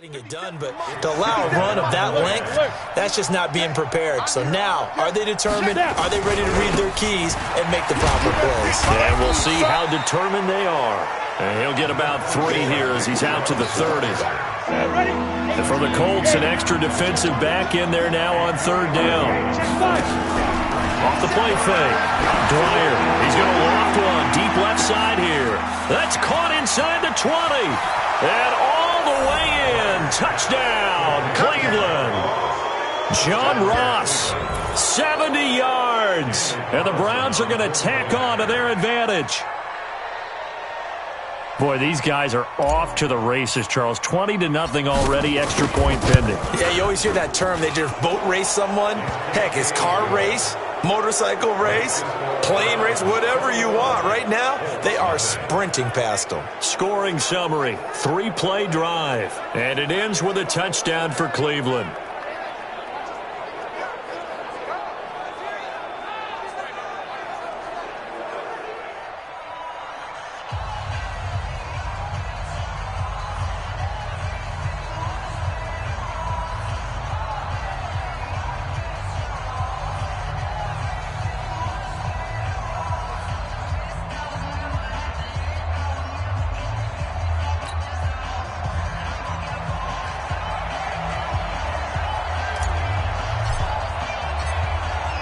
Getting it done, but to allow a run of that length, that's just not being prepared. So now, are they determined? Are they ready to read their keys and make the proper plays? And we'll see how determined they are. And he'll get about 3 here as he's out to the 30. And for the Colts, an extra defensive back in there now on 3rd down. Off the play fake. Dwyer, he's going to loft one deep left side here. That's caught inside the 20. And all the way in. Touchdown, Cleveland. John Ross, 70 yards. And the Browns are going to tack on to their advantage. Boy, these guys are off to the races, Charles. 20-0 already, extra point pending. Yeah, you always hear that term. They just boat race someone. Heck, it's car race, motorcycle race, plane race, whatever you want. Right now, they are sprinting past them. Scoring summary, 3-play drive. And it ends with a touchdown for Cleveland.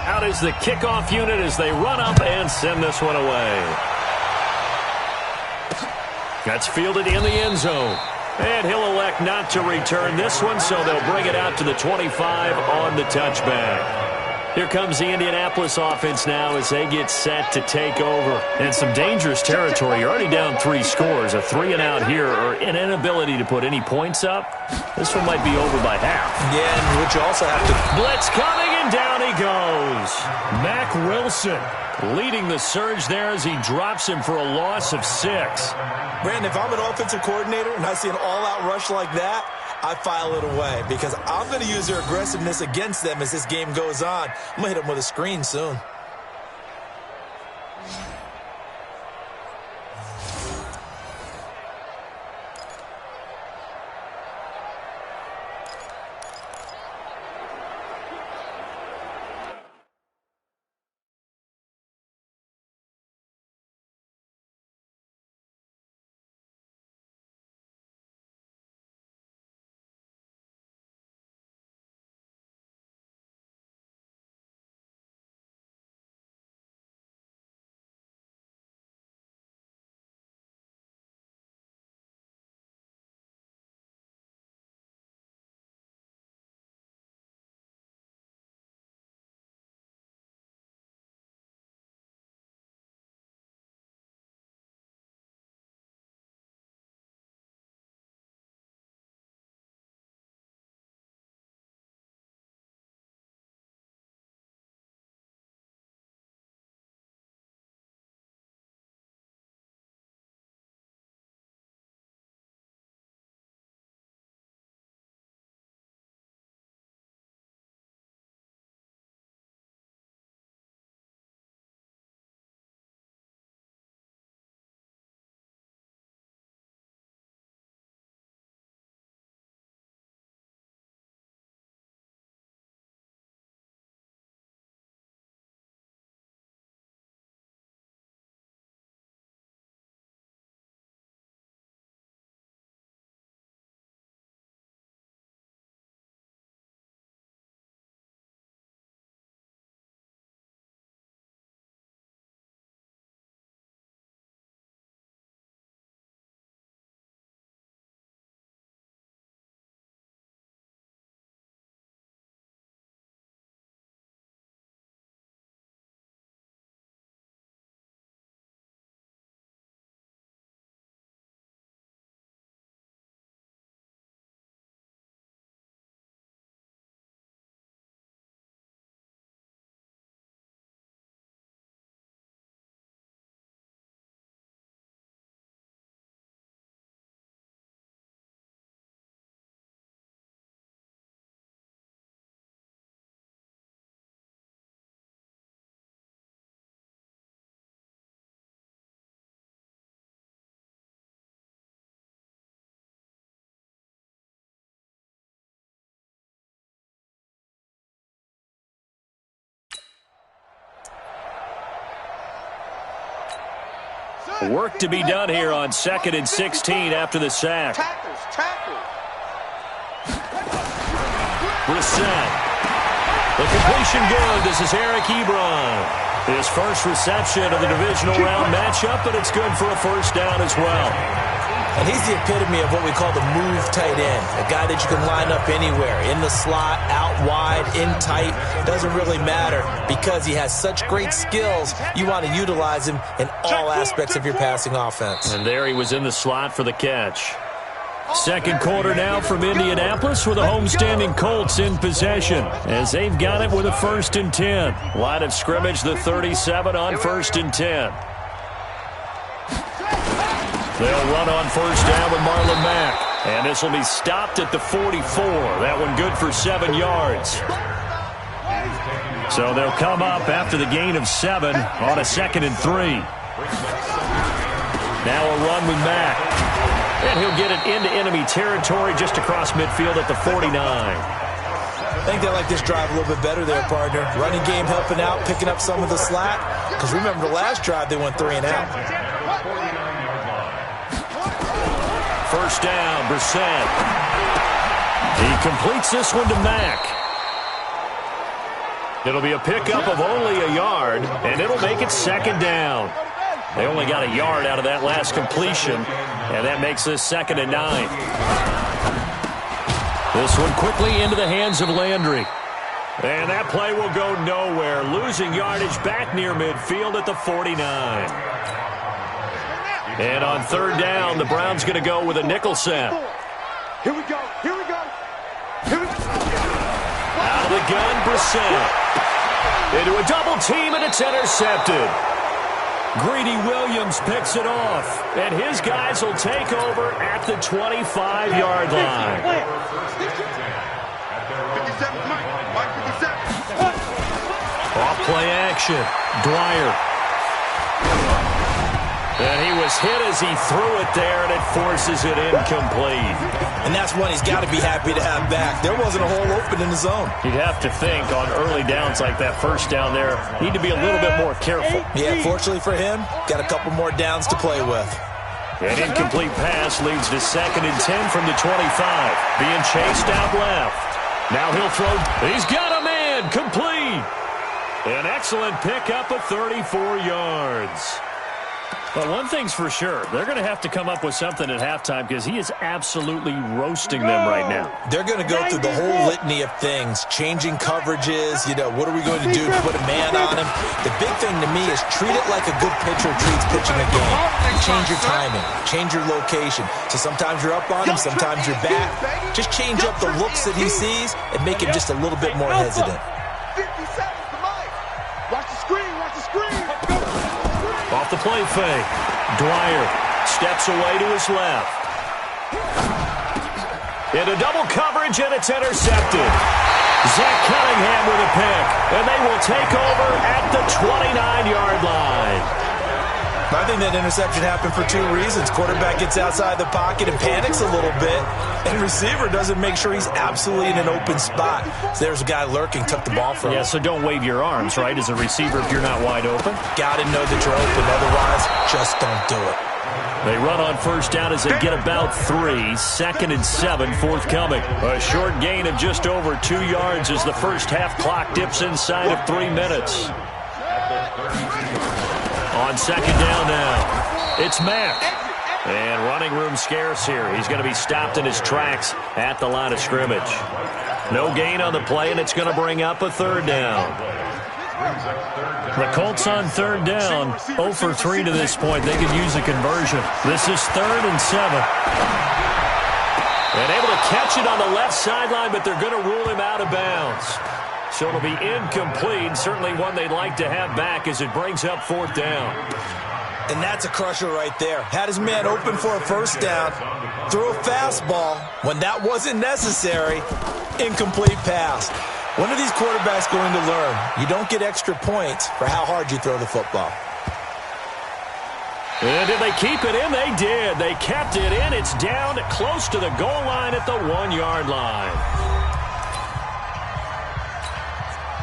Out is the kickoff unit as they run up and send this one away. That's fielded in the end zone. And he'll elect not to return this one, so they'll bring it out to the 25 on the touchback. Here comes the Indianapolis offense now as they get set to take over. And some dangerous territory. You're already down 3 scores. A 3-and-out here or an inability to put any points up. This one might be over by half. Yeah, and what you also have to... Blitz coming, and down he goes. Mack Wilson leading the surge there as he drops him for a loss of 6. Brandon, if I'm an offensive coordinator and I see an all-out rush like that, I file it away because I'm going to use their aggressiveness against them as this game goes on. I'm going to hit them with a screen soon. Work to be done here on 2nd and 16 after the sack. Brissett. The completion good. This is Eric Ebron. His first reception of the divisional round matchup, but it's good for a first down as well. And he's the epitome of what we call the move tight end, a guy that you can line up anywhere, in the slot, out wide, in tight, doesn't really matter because he has such great skills. You want to utilize him in all aspects of your passing offense. And there he was in the slot for the catch. Second quarter now from Indianapolis with the homestanding Colts in possession as they've got it with a 1st and 10. Line of scrimmage, the 37 on 1st and 10. They'll run on first down with Marlon Mack. And this will be stopped at the 44. That one good for 7 yards. So they'll come up after the gain of 7 on a 2nd and 3. Now a run with Mack. And he'll get it into enemy territory just across midfield at the 49. I think they like this drive a little bit better there, partner. Running game helping out, picking up some of the slack. Because remember the last drive, they went 3 and out. First down, Brissett. He completes this one to Mack. It'll be a pickup of only a yard, and it'll make it 2nd down. They only got a yard out of that last completion, and that makes this 2nd and 9. This one quickly into the hands of Landry. And that play will go nowhere, losing yardage back near midfield at the 49. And on 3rd down, the Browns going to go with a nickel set. Here we go, here we go, here we go. Out of the gun, Brissett. Into a double team, and it's intercepted. Greedy Williams picks it off, and his guys will take over at the 25-yard line. 57, Mike 57. Off play action, Dwyer. And he was hit as he threw it there, and it forces it incomplete. And that's one he's got to be happy to have back. There wasn't a hole open in the zone. You'd have to think on early downs like that first down there, need to be a little bit more careful. Yeah, fortunately for him, got a couple more downs to play with. An incomplete pass leads to 2nd and 10 from the 25. Being chased out left. Now he'll throw. He's got a man. Complete. An excellent pickup of 34 yards. But one thing's for sure, they're going to have to come up with something at halftime because he is absolutely roasting them right now. They're going to go through the whole litany of things, changing coverages, what are we going to do to put a man on him? The big thing to me is treat it like a good pitcher treats pitching a game. Change your timing, change your location. So sometimes you're up on him, sometimes you're back. Just change up the looks that he sees and make him just a little bit more hesitant. 50 seconds to Mike. Watch the screen, watch the screen. Off the play fake. Dwyer steps away to his left. Into double coverage, and it's intercepted. Zach Cunningham with a pick, and they will take over at the 29-yard line. I think that interception happened for 2 reasons. Quarterback gets outside the pocket and panics a little bit, and receiver doesn't make sure he's absolutely in an open spot. So there's a guy lurking, took the ball from him. Yeah, so don't wave your arms, right, as a receiver if you're not wide open. Got to know that you're open, otherwise just don't do it. They run on first down as they get about 3. 2nd and 7 forthcoming. A short gain of just over 2 yards as the first half clock dips inside of 3 minutes. On 2nd down now, it's Mack. And running room scarce here. He's going to be stopped in his tracks at the line of scrimmage. No gain on the play, and it's going to bring up a 3rd down. The Colts on 3rd down, 0 for 3 to this point. They could use a conversion. This is 3rd and 7. And able to catch it on the left sideline, but they're going to rule him out of bounds. So it'll be incomplete. Certainly one they'd like to have back as it brings up 4th down. And that's a crusher right there. Had his man open for a first down, threw a fastball when that wasn't necessary, incomplete pass. When are these quarterbacks going to learn? You don't get extra points for how hard you throw the football. And did they keep it in? They did. They kept it in. It's down close to the goal line at the 1-yard line.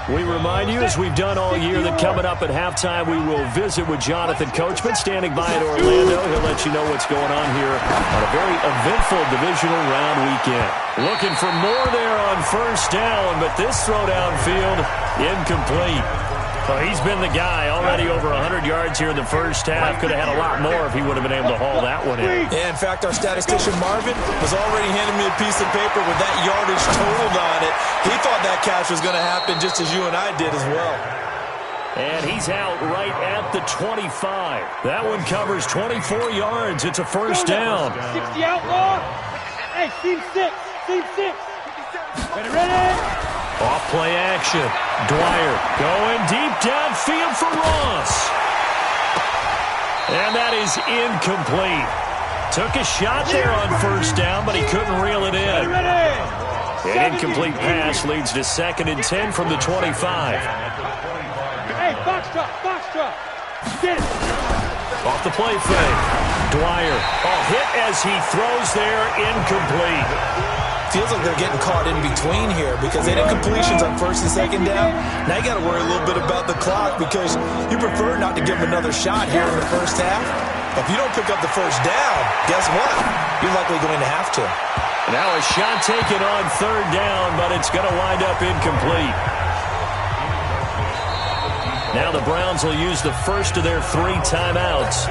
We remind you, as we've done all year, that coming up at halftime, we will visit with Jonathan Coachman, standing by in Orlando. He'll let you know what's going on here on a very eventful divisional round weekend. Looking for more there on first down, but this throw downfield, incomplete. Well, he's been the guy, already over 100 yards here in the first half. Could have had a lot more if he would have been able to haul that one in. Yeah, in fact, our statistician Marvin was already handing me a piece of paper with that yardage totaled on it. He thought that catch was going to happen just as you and I did as well. And he's out right at the 25. That one covers 24 yards. It's a first down. 60 outlaw. Hey, team 6. Team 6. Ready? Off play action. Dwyer going deep downfield for Ross. And that is incomplete. Took a shot there on first down, but he couldn't reel it in. An incomplete pass leads to 2nd and 10 from the 25. Hey, box truck. Get it. Off the play fake. Dwyer. Hit as he throws there, incomplete. Feels like they're getting caught in between here because they did completions on 1st and 2nd down. Now you got to worry a little bit about the clock because you prefer not to give them another shot here in the first half. But if you don't pick up the first down, guess what? You're likely going to have to. Now a shot taken on 3rd down, but it's going to wind up incomplete. Now the Browns will use the first of their 3 timeouts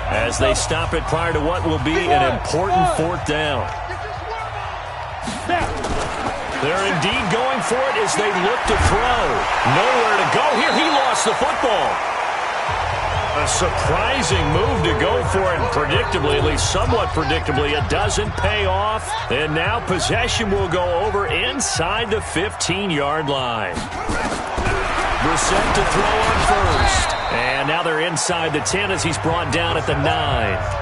as they stop it prior to what will be an important 4th down. They're indeed going for it as they look to throw. Nowhere to go here. He lost the football. A surprising move to go for it. Predictably, at least somewhat predictably, it doesn't pay off. And now possession will go over inside the 15-yard line. Brissett to throw on first. And now they're inside the 10 as he's brought down at the 9.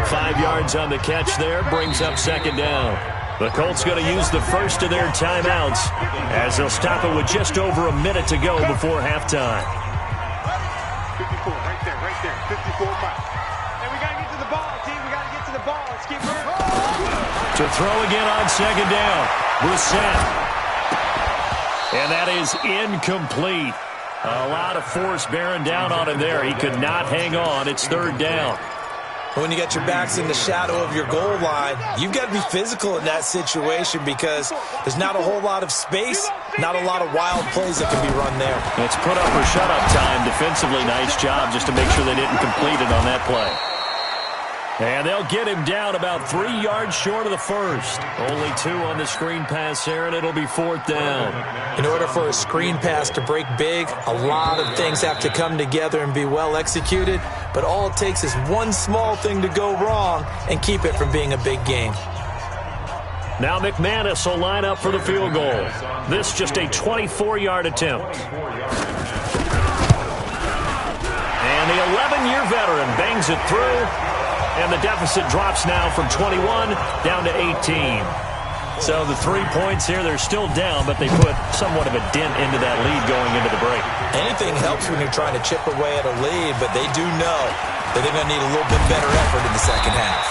5 yards on the catch there. Brings up 2nd down. The Colts going to use the first of their timeouts as they'll stop it with just over a minute to go before halftime. 54, right there. 54 miles. And we got to get to the ball, team. We got to get to the ball. Let's keep moving. To throw again on 2nd down. Brissett. And that is incomplete. A lot of force bearing down on him there. He could not hang on. It's 3rd down. When you got your backs in the shadow of your goal line, you've got to be physical in that situation because there's not a whole lot of space, not a lot of wild plays that can be run there. It's put up or shut up time. Defensively, nice job just to make sure they didn't complete it on that play. And they'll get him down about 3 yards short of the first. Only 2 on the screen pass there, and it'll be 4th down. In order for a screen pass to break big, a lot of things have to come together and be well executed. But all it takes is one small thing to go wrong and keep it from being a big game. Now McManus will line up for the field goal. This just a 24-yard attempt. And the 11-year veteran bangs it through. And the deficit drops now from 21 down to 18. So the 3 points here, they're still down, but they put somewhat of a dent into that lead going into the break. Anything helps when you're trying to chip away at a lead, but they do know that they're going to need a little bit better effort in the second half.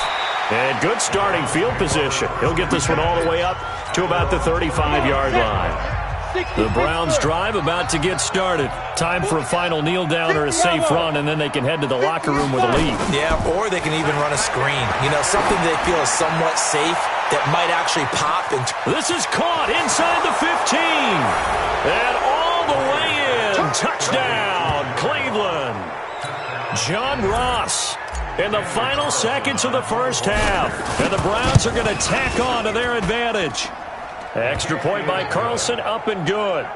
And good starting field position. He'll get this one all the way up to about the 35-yard line. The Browns drive about to get started. Time for a final kneel down or a safe run, and then they can head to the locker room with a lead. Yeah, or they can even run a screen. You know, something they feel is somewhat safe that might actually pop. This is caught inside the 15. And all the way in. Touchdown, Cleveland. John Ross in the final seconds of the first half. And the Browns are going to tack on to their advantage. Extra point by Carlson, up and good.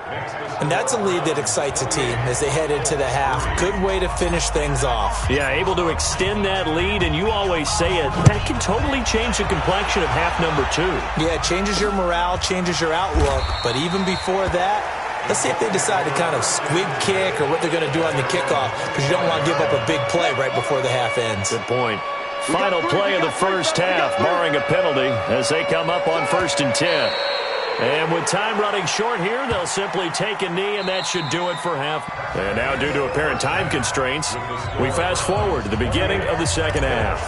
And that's a lead that excites a team as they head into the half. Good way to finish things off. Yeah, able to extend that lead, and you always say it, that can totally change the complexion of half number 2. Yeah, it changes your morale, changes your outlook. But even before that, let's see if they decide to kind of squib kick or what they're going to do on the kickoff, because you don't want to give up a big play right before the half ends. Good point. Final play of the first half, barring a penalty, as they come up on 1st and 10. And with time running short here, they'll simply take a knee, and that should do it for half. And now, due to apparent time constraints, we fast forward to the beginning of the second half.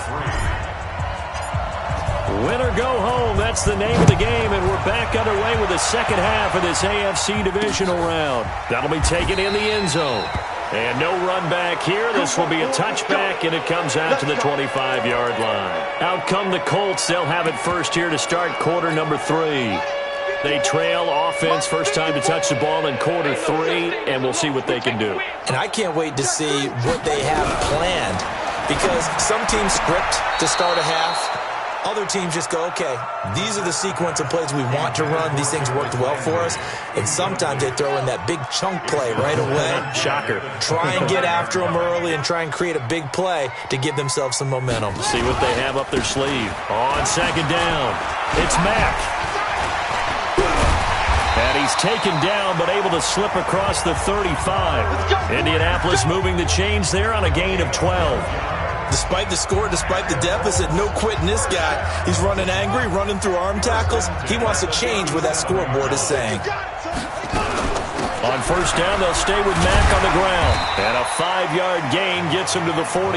Win or go home, that's the name of the game, and we're back underway with the second half of this AFC divisional round. That'll be taken in the end zone. And no run back here. This will be a touchback, and it comes out to the 25-yard line. Out come the Colts. They'll have it first here to start quarter number 3. They trail offense, first time to touch the ball in quarter 3, and we'll see what they can do. And I can't wait to see what they have planned, because some teams script to start a half. Other teams just go, okay, these are the sequence of plays we want to run. These things worked well for us. And sometimes they throw in that big chunk play right away. Shocker. Try and get after them early and try and create a big play to give themselves some momentum. See what they have up their sleeve. On second down, it's Mack. And he's taken down but able to slip across the 35. Indianapolis moving the chains there on a gain of 12. Despite the score, despite the deficit, no quitting this guy. He's running angry, running through arm tackles. He wants to change what that scoreboard is saying. On first down, they'll stay with Mack on the ground. And a 5-yard gain gets him to the 42.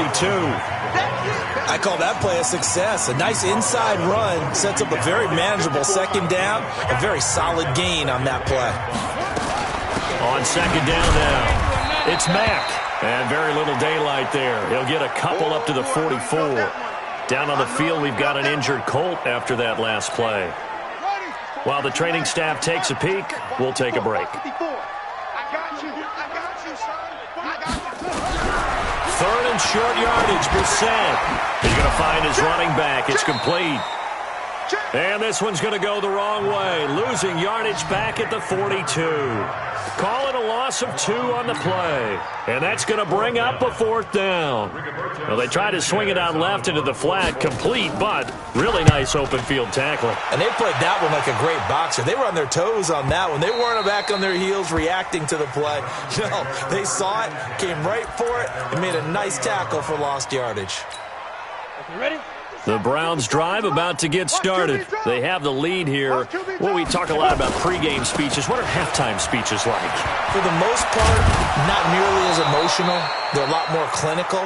I call that play a success. A nice inside run sets up a very manageable second down. A very solid gain on that play. On second down now, it's Mack. And very little daylight there. He'll get a couple up to the 44. Down on the field, we've got an injured Colt after that last play. While the training staff takes a peek, we'll take a break. Third and short yardage, Brissett. He's going to find his running back. It's complete. And this one's going to go the wrong way. Losing yardage back at the 42. Call it a loss of 2 on the play. And that's going to bring up a 4th down. Well, they tried to swing it out left into the flat, complete, but really nice open field tackling. And they played that one like a great boxer. They were on their toes on that one. They weren't back on their heels reacting to the play. No, they saw it, came right for it, and made a nice tackle for lost yardage. You ready? The Browns drive about to get started. They have the lead here. Well, we talk a lot about pregame speeches. What are halftime speeches like? For the most part, not nearly as emotional. They're a lot more clinical.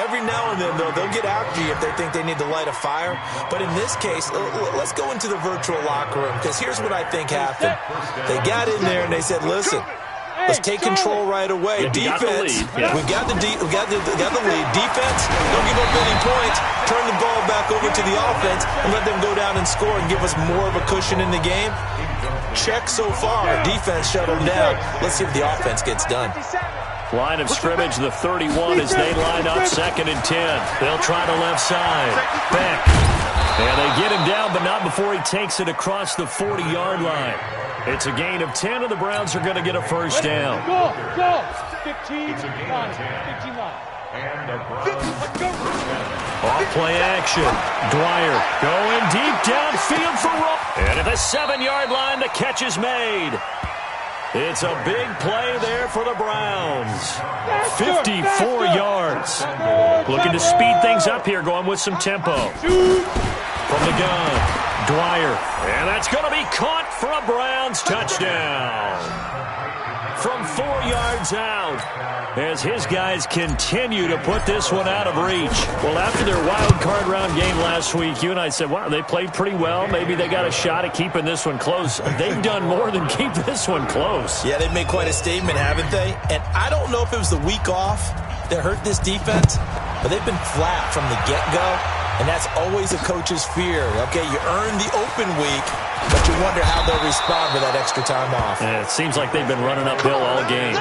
Every now and then, though, they'll get after you if they think they need to light a fire. But in this case, let's go into the virtual locker room, because here's what I think happened. They got in there and they said, listen, let's take control right away. Defense, we got the lead. Defense, don't give up any points. Turn the ball back over to the offense and let them go down and score and give us more of a cushion in the game. Check so far. Defense shut them down. Let's see if the offense gets done. Line of scrimmage, the 31 as they line up 2nd and 10. They'll try the left side. Beck. And they get him down, but not before he takes it across the 40-yard line. It's a gain of 10, and the Browns are going to get a first down. Go. 15-9. Off play action. Dwyer going deep downfield for Rowe. And at the 7-yard line, the catch is made. It's a big play there for the Browns. 54 yards. Looking to speed things up here, going with some tempo. From the gun, Dwyer. And that's going to be caught for a Browns touchdown. From 4 yards out, as his guys continue to put this one out of reach. Well, after their wild card round game last week, you and I said, wow, they played pretty well. Maybe they got a shot at keeping this one close. They've done more than keep this one close. Yeah, they've made quite a statement, haven't they? And I don't know if it was the week off that hurt this defense, but they've been flat from the get-go, and that's always a coach's fear. Okay, you earn the open week, but you wonder how they'll respond with that extra time off. And it seems like they've been running uphill all game.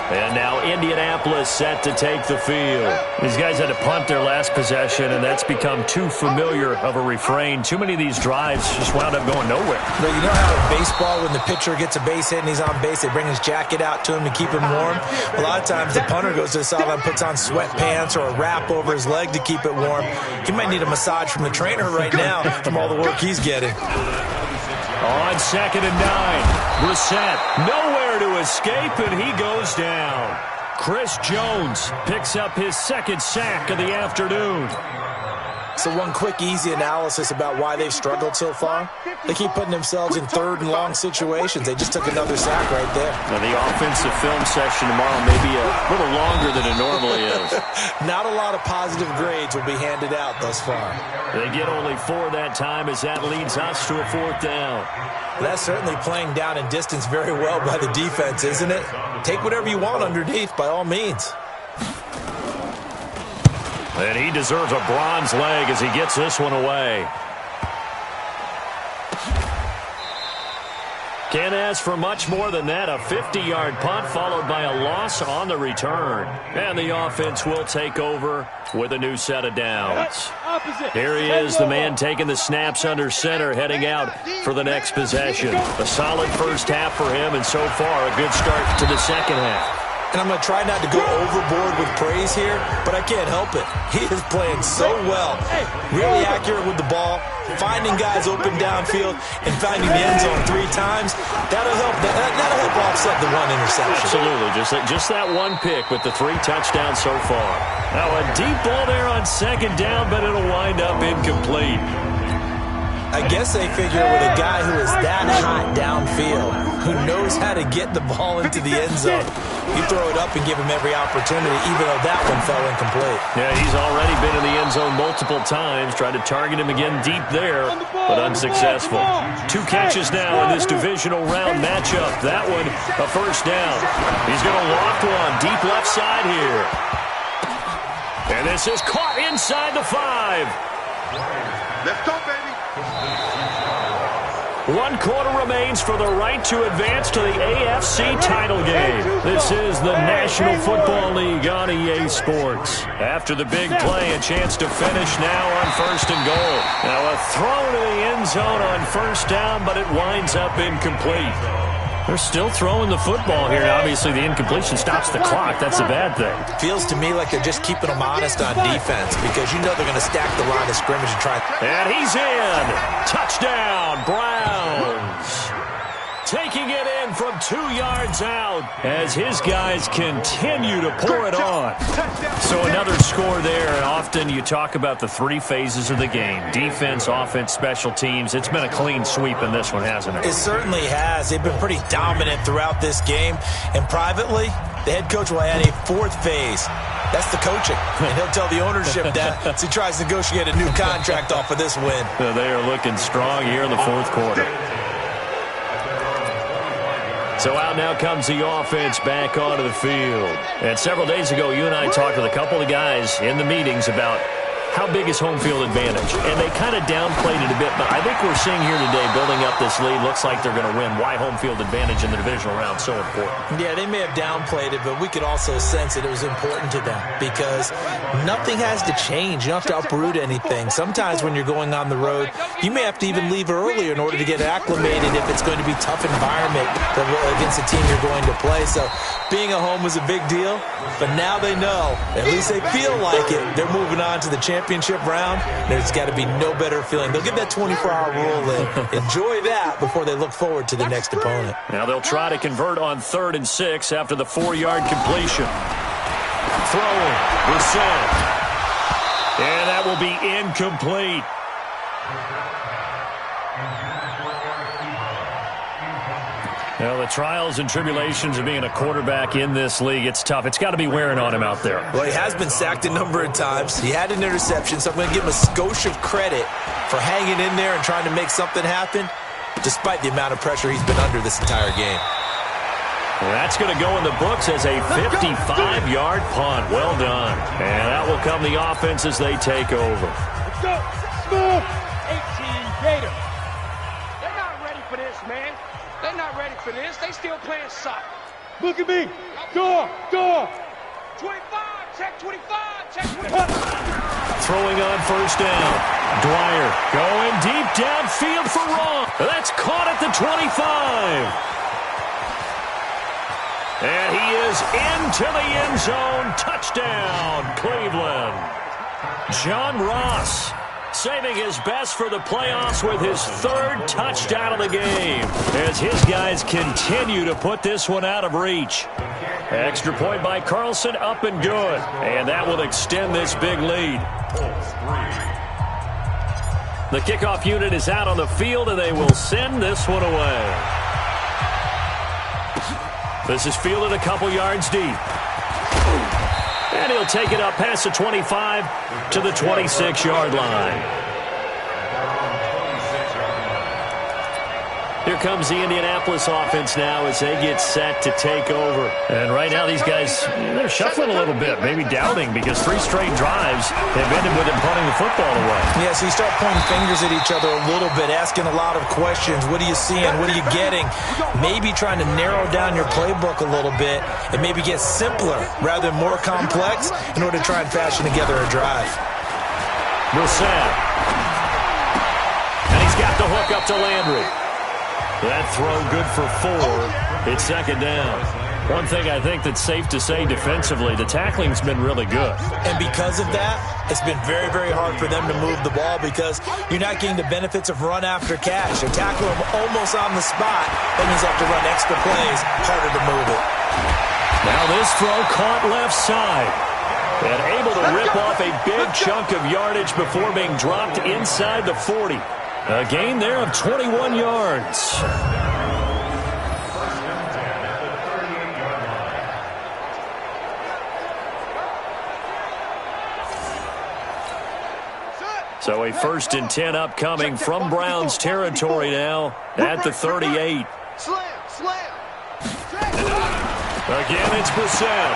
And now Indianapolis set to take the field. These guys had to punt their last possession, and that's become too familiar of a refrain. Too many of these drives just wound up going nowhere. But you know how in baseball, when the pitcher gets a base hit and he's on base, they bring his jacket out to him to keep him warm? A lot of times the punter goes to the sideline, puts on sweatpants or a wrap over his leg to keep it warm. He might need a massage from the trainer right now from all the work he's getting. On 2nd and 9, Brissett nowhere to escape, and he goes down. Chris Jones picks up his 2nd sack of the afternoon. So one quick, easy analysis about why they've struggled so far. They keep putting themselves in third and long situations. They just took another sack right there. Now the offensive film session tomorrow may be a little longer than it normally is. Not a lot of positive grades will be handed out thus far. They get only 4 that time as that leads us to a 4th down. That's certainly playing down and distance very well by the defense, isn't it? Take whatever you want underneath, by all means. And he deserves a bronze leg as he gets this one away. Can't ask for much more than that. A 50-yard punt followed by a loss on the return. And the offense will take over with a new set of downs. Here he is, the man taking the snaps under center, heading out for the next possession. A solid first half for him, and so far a good start to the second half. And I'm going to try not to go overboard with praise here, but I can't help it. He is playing so well. Really accurate with the ball, finding guys open downfield, and finding the end zone 3 times. That'll help offset the 1 interception. Absolutely. Just that 1 pick with the 3 touchdowns so far. Now a deep ball there on second down, but it'll wind up incomplete. I guess they figure with a guy who is that hot downfield, who knows how to get the ball into the end zone, you throw it up and give him every opportunity, even though that one fell incomplete. Yeah, he's already been in the end zone multiple times, tried to target him again deep there, but unsuccessful. 2 catches now in this divisional round matchup. That one, a first down. He's going to loft one deep left side here. And this is caught inside the 5. Let's go, baby. 1 quarter remains for the right to advance to the AFC title game. This is the National Football League on EA Sports. After the big play, a chance to finish now on 1st and goal. Now a throw to the end zone on 1st down, but it winds up incomplete. They're still throwing the football here. Obviously, the incompletion stops the clock. That's a bad thing. Feels to me like they're just keeping them honest on defense because you know they're going to stack the line of scrimmage and try. And he's in. Touchdown, Browns. Taking it in from 2 yards out as his guys continue to pour it on. So another score there, and often you talk about the 3 phases of the game. Defense, offense, special teams. It's been a clean sweep in this one, hasn't it? It certainly has. They've been pretty dominant throughout this game. And privately, the head coach will add a 4th phase. That's the coaching. And he'll tell the ownership that as he tries to negotiate a new contract off of this win. They are looking strong here in the 4th quarter. So out now comes the offense back onto the field. And several days ago, you and I talked with a couple of guys in the meetings about how big is home field advantage. And they kind of downplayed it a bit, but I think we're seeing here today, building up this lead, looks like they're going to win. Why home field advantage in the divisional round so important? Yeah, they may have downplayed it, but we could also sense that it was important to them because nothing has to change. You don't have to uproot anything. Sometimes when you're going on the road, you may have to even leave earlier in order to get acclimated if it's going to be a tough environment against the team you're going to play. So being at home was a big deal, but now they know, at least they feel like it, they're moving on to the championship round. There's got to be no better feeling. They'll get that 24-hour rule in. Enjoy that before they look forward to the next opponent. Now they'll try to convert on 3rd and 6 after the 4-yard completion. Throwing, Brissett. And that will be incomplete. Well, the trials and tribulations of being a quarterback in this league, it's tough. It's got to be wearing on him out there. Well, he has been sacked a number of times. He had an interception, so I'm going to give him a skosh of credit for hanging in there and trying to make something happen, despite the amount of pressure he's been under this entire game. Well, that's going to go in the books as a 55-yard punt. Well done. And that will come the offense as they take over. Let's go. Smooth. 18 Gators. They're not ready for this, man. They're not ready for this. They still playing soccer. Look at me. Door. 25. Check 25. Check 25. Throwing on 1st down. Dwyer going deep downfield for Raw. That's caught at the 25. And he is into the end zone. Touchdown, Cleveland. John Ross saving his best for the playoffs with his 3rd touchdown of the game as his guys continue to put this one out of reach. Extra point by Carlson, up and good. And that will extend this big lead. The kickoff unit is out on the field, and they will send this one away. This is fielded a couple yards deep. And he'll take it up past the 25 to the 26-yard line. Here comes the Indianapolis offense now as they get set to take over. And right now these guys, they're shuffling a little bit, maybe doubting, because 3 straight drives have ended with them punting the football away. Yeah, so you start pointing fingers at each other a little bit, asking a lot of questions. What are you seeing? What are you getting? Maybe trying to narrow down your playbook a little bit and maybe get simpler rather than more complex in order to try and fashion together a drive. Brissett. And he's got the hook up to Landry. That throw good for 4. It's second down. One thing I think that's safe to say defensively, the tackling's been really good. And because of that, it's been very, very hard for them to move the ball because you're not getting the benefits of run after catch. They tackle them almost on the spot. That means they have to run extra plays, harder to move it. Now this throw caught left side. And able to rip off a big chunk of yardage before being dropped inside the 40. A gain there of 21 yards. So a 1st and 10 upcoming from Browns territory now at the 38. Again, it's Brissett.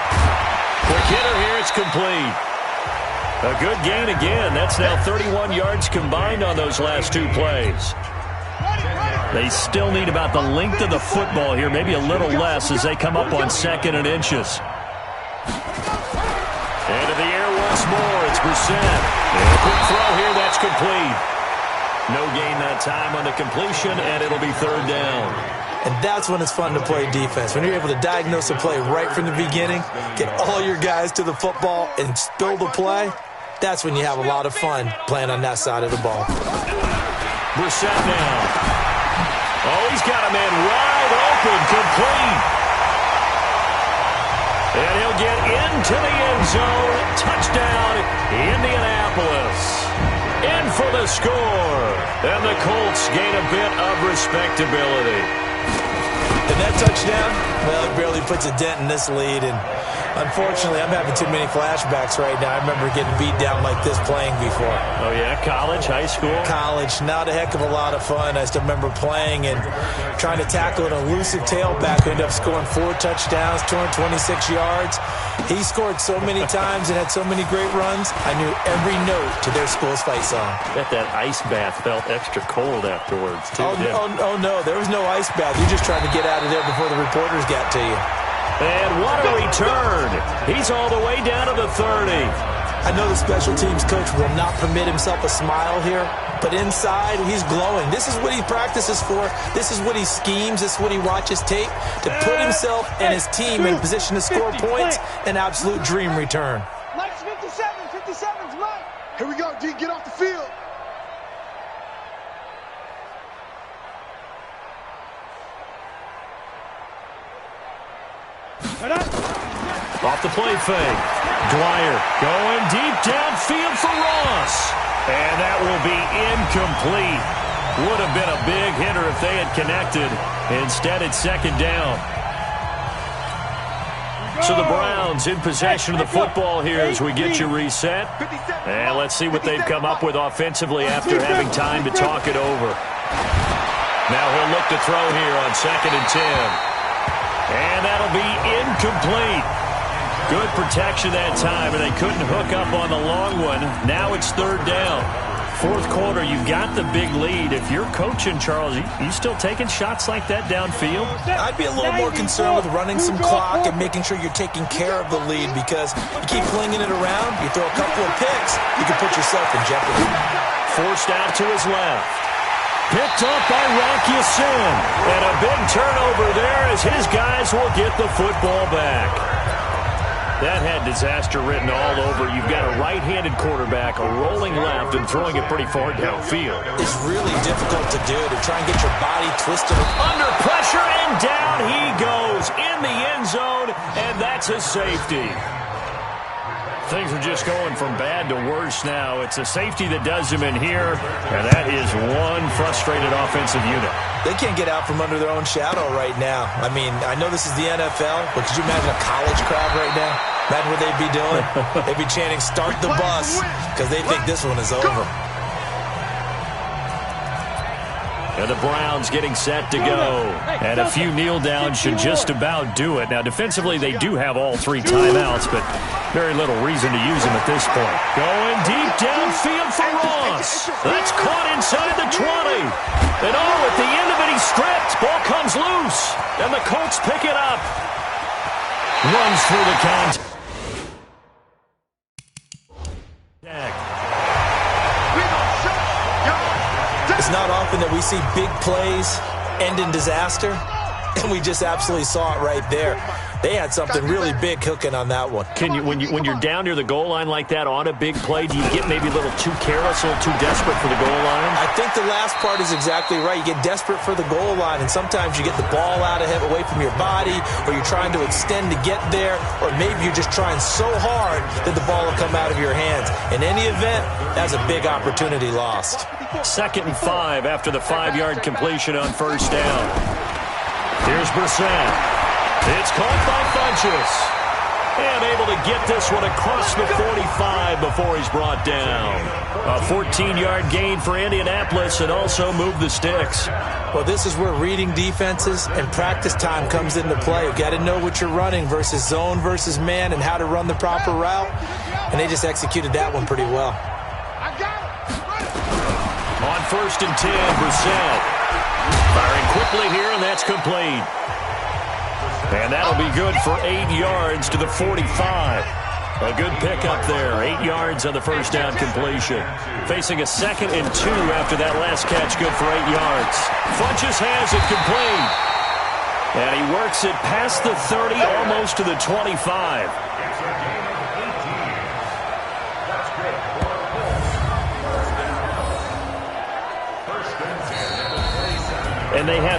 Quick hitter here, it's complete. A good gain again. That's now 31 yards combined on those last 2 plays. They still need about the length of the football here, maybe a little less as they come up on 2nd and inches. Into the air once more. It's Brissett. And a quick throw here. That's complete. No gain that time on the completion, and it'll be 3rd down. And that's when it's fun to play defense. When you're able to diagnose a play right from the beginning, get all your guys to the football, and spill the play, that's when you have a lot of fun playing on that side of the ball. Brissett now. Oh, he's got a man wide open, complete. And he'll get into the end zone. Touchdown, Indianapolis. In for the score. And the Colts gain a bit of respectability. And that touchdown, well, it barely puts a dent in this lead. And unfortunately, I'm having too many flashbacks right now. I remember getting beat down like this playing before. Oh, yeah? College, high school? College. Not a heck of a lot of fun. I still remember playing and trying to tackle an elusive tailback who ended up scoring 4 touchdowns, 226 yards. He scored so many times and had so many great runs, I knew every note to their school's fight song. Bet that ice bath felt extra cold afterwards, too. Oh, no. There was no ice bath. You're just trying to get out of there before the reporters got to you. And what a return. He's all the way down to the 30. I know the special teams coach will not permit himself a smile here, but inside he's glowing. This is what he practices for. This is what he schemes. This is what he watches tape to put himself and his team in a position to score points. An absolute dream return. Mike's 57. 57's Mike. Here we go, D. Get off the field. Off the play fake. Dwyer going deep downfield for Ross. And that will be incomplete. Would have been a big hitter if they had connected. Instead, it's 2nd down. So the Browns in possession of the football here as we get you reset. And let's see what they've come up with offensively after having time to talk it over. Now he'll look to throw here on 2nd and 10. And that'll be incomplete. Good protection that time, and they couldn't hook up on the long one. Now it's 3rd down. 4th quarter, you've got the big lead. If you're coaching, Charles, you still taking shots like that downfield? I'd be a little more concerned with running some clock and making sure you're taking care of the lead, because you keep flinging it around, you throw a couple of picks, you can put yourself in jeopardy. Forced out to his left. Picked up by Rocky Sin. And a big turnover there as his guys will get the football back. That had disaster written all over. You've got a right-handed quarterback, a rolling left, and throwing it pretty far downfield. It's really difficult to do, to try and get your body twisted. Under pressure, and down he goes in the end zone, and that's a safety. Things are just going from bad to worse now. It's a safety that does him in here, and that is one frustrated offensive unit. They can't get out from under their own shadow right now. I mean, I know this is the NFL, but could you imagine a college crowd right now? Imagine what they'd be doing. They'd be chanting, "Start the bus," because they think this one is over. And the Browns getting set to go. And a few kneel downs should just about do it. Now, defensively, they do have all 3 timeouts, but very little reason to use them at this point. Going deep downfield for Ross. That's caught inside the 20. And at the end of it, he's stripped. Ball comes loose. And the Colts pick it up. Runs through the count. It's not often that we see big plays end in disaster, and we just absolutely saw it right there. They had something really big cooking on that one. Can you, when you're down near the goal line like that on a big play, do you get maybe a little too careless, a little too desperate for the goal line? I think the last part is exactly right. You get desperate for the goal line, and sometimes you get the ball out of him, away from your body, or you're trying to extend to get there, or maybe you're just trying so hard that the ball will come out of your hands. In any event, that's a big opportunity lost. 2nd and 5 after the 5-yard completion on first down. Here's Brissett. It's caught by Funchess. And able to get this one across the 45 before he's brought down. A 14-yard gain for Indianapolis and also move the sticks. Well, this is where reading defenses and practice time comes into play. You've got to know what you're running versus zone versus man and how to run the proper route. And they just executed that one pretty well. On 1st and 10, Brissett. Firing quickly here, and that's complete. And that'll be good for 8 yards to the 45. A good pickup there. 8 yards on the first down completion. Facing a 2nd and 2 after that last catch. Good for 8 yards. Funchess has it complete. And he works it past the 30, almost to the 25. And they have